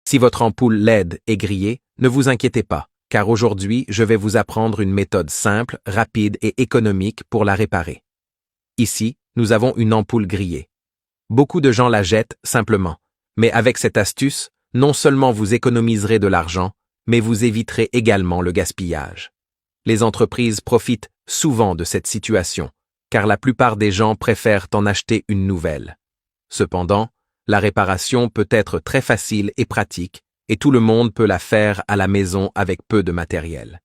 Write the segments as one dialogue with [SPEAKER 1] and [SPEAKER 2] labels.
[SPEAKER 1] Si votre ampoule LED est grillée, ne vous inquiétez pas, car aujourd'hui, je vais vous apprendre une méthode simple, rapide et économique pour la réparer. Ici, nous avons une ampoule grillée. Beaucoup de gens la jettent simplement, mais avec cette astuce, non seulement vous économiserez de l'argent, mais vous éviterez également le gaspillage. Les entreprises profitent souvent de cette situation, car la plupart des gens préfèrent en acheter une nouvelle. Cependant, la réparation peut être très facile et pratique, et tout le monde peut la faire à la maison avec peu de matériel.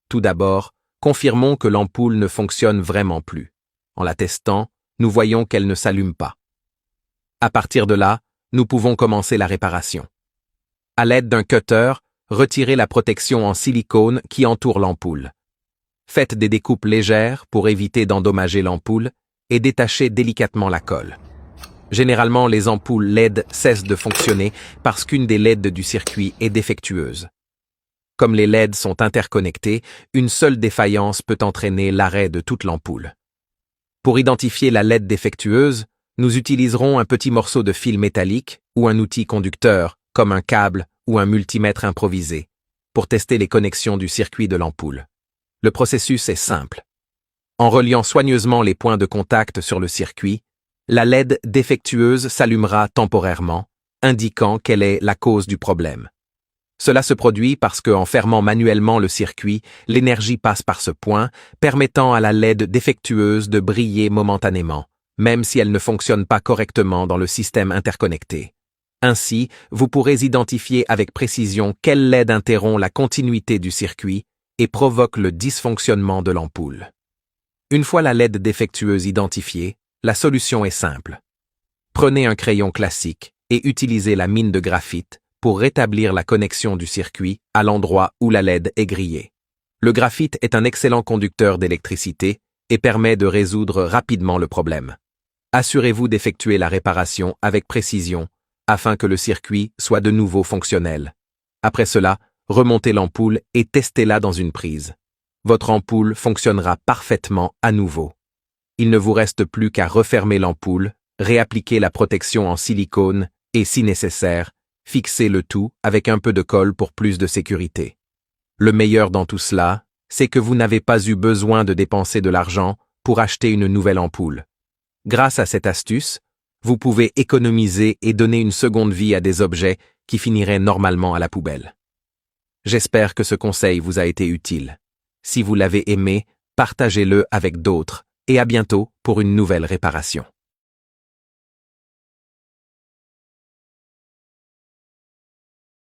[SPEAKER 1] Tout d'abord, confirmons que l'ampoule ne fonctionne vraiment plus. En la testant, nous voyons qu'elle ne s'allume pas. À partir de là, nous pouvons commencer la réparation. À l'aide d'un cutter, retirez la protection en silicone qui entoure l'ampoule. Faites des découpes légères pour éviter d'endommager l'ampoule et détachez délicatement la colle. Généralement, les ampoules LED cessent de fonctionner parce qu'une des LED du circuit est défectueuse. Comme les LED sont interconnectés, une seule défaillance peut entraîner l'arrêt de toute l'ampoule. Pour identifier la LED défectueuse, nous utiliserons un petit morceau de fil métallique ou un outil conducteur, comme un câble ou un multimètre improvisé, pour tester les connexions du circuit de l'ampoule. Le processus est simple. En reliant soigneusement les points de contact sur le circuit, la LED défectueuse s'allumera temporairement, indiquant quelle est la cause du problème. Cela se produit parce qu'en fermant manuellement le circuit, l'énergie passe par ce point, permettant à la LED défectueuse de briller momentanément, même si elle ne fonctionne pas correctement dans le système interconnecté. Ainsi, vous pourrez identifier avec précision quelle LED interrompt la continuité du circuit et provoque le dysfonctionnement de l'ampoule. Une fois la LED défectueuse identifiée, la solution est simple. Prenez un crayon classique et utilisez la mine de graphite pour rétablir la connexion du circuit à l'endroit où la LED est grillée. Le graphite est un excellent conducteur d'électricité et permet de résoudre rapidement le problème. Assurez-vous d'effectuer la réparation avec précision afin que le circuit soit de nouveau fonctionnel. Après cela, remontez l'ampoule et testez-la dans une prise. Votre ampoule fonctionnera parfaitement à nouveau. Il ne vous reste plus qu'à refermer l'ampoule, réappliquer la protection en silicone et, si nécessaire, fixer le tout avec un peu de colle pour plus de sécurité. Le meilleur dans tout cela, c'est que vous n'avez pas eu besoin de dépenser de l'argent pour acheter une nouvelle ampoule. Grâce à cette astuce, vous pouvez économiser et donner une seconde vie à des objets qui finiraient normalement à la poubelle. J'espère que ce conseil vous a été utile. Si vous l'avez aimé, partagez-le avec d'autres et à bientôt pour une nouvelle réparation.